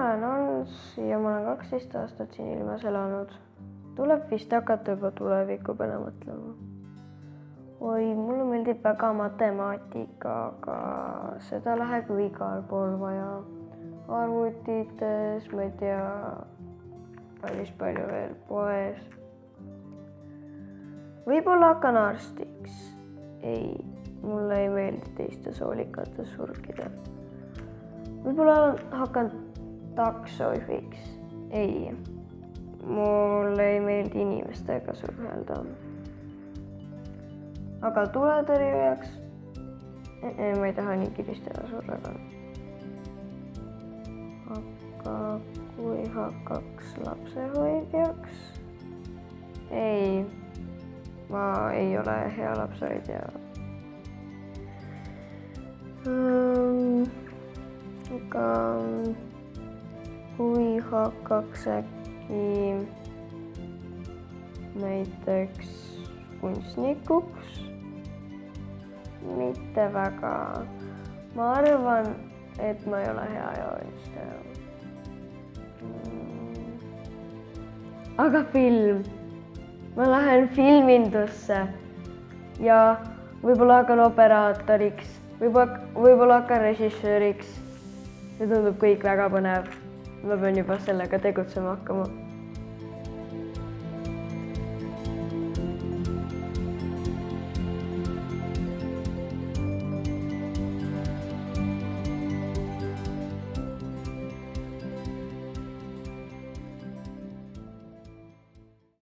olen Ants ja ma olen 12 aastat siin ilmas elanud. Tuleb vist hakata juba tuleviku peale mõtlema. Oi, mulle meeldib väga matemaatika, aga seda läheb ju igal pool vaja. Arvutites, ma ei tea, päris palju veel poes. Võib-olla hakkan arstiks. Ei, mulle ei meeldi teiste soolikates surkida. Võib-olla hakkan taksojuhiks. Ei, mulle ei meeldi inimestega suhelda. Aga tuletõrjujaks? Ma ei taha nii kiristena surraga. Aga kui hakkaks lapsehoidjaks? Ei, ma ei ole hea lapsehoidja. Aga kui hakkaks äkki näiteks kunstnikuks? Mitte väga. Ma arvan, et ma ei ole hea joonistaja. Aga film. Ma lähen filmindusse ja võib-olla hakkan operaatoriks, võib-olla hakkan režissööriks. See tundub kõik väga põnev. Ma pean juba sellega tegutsema hakkama.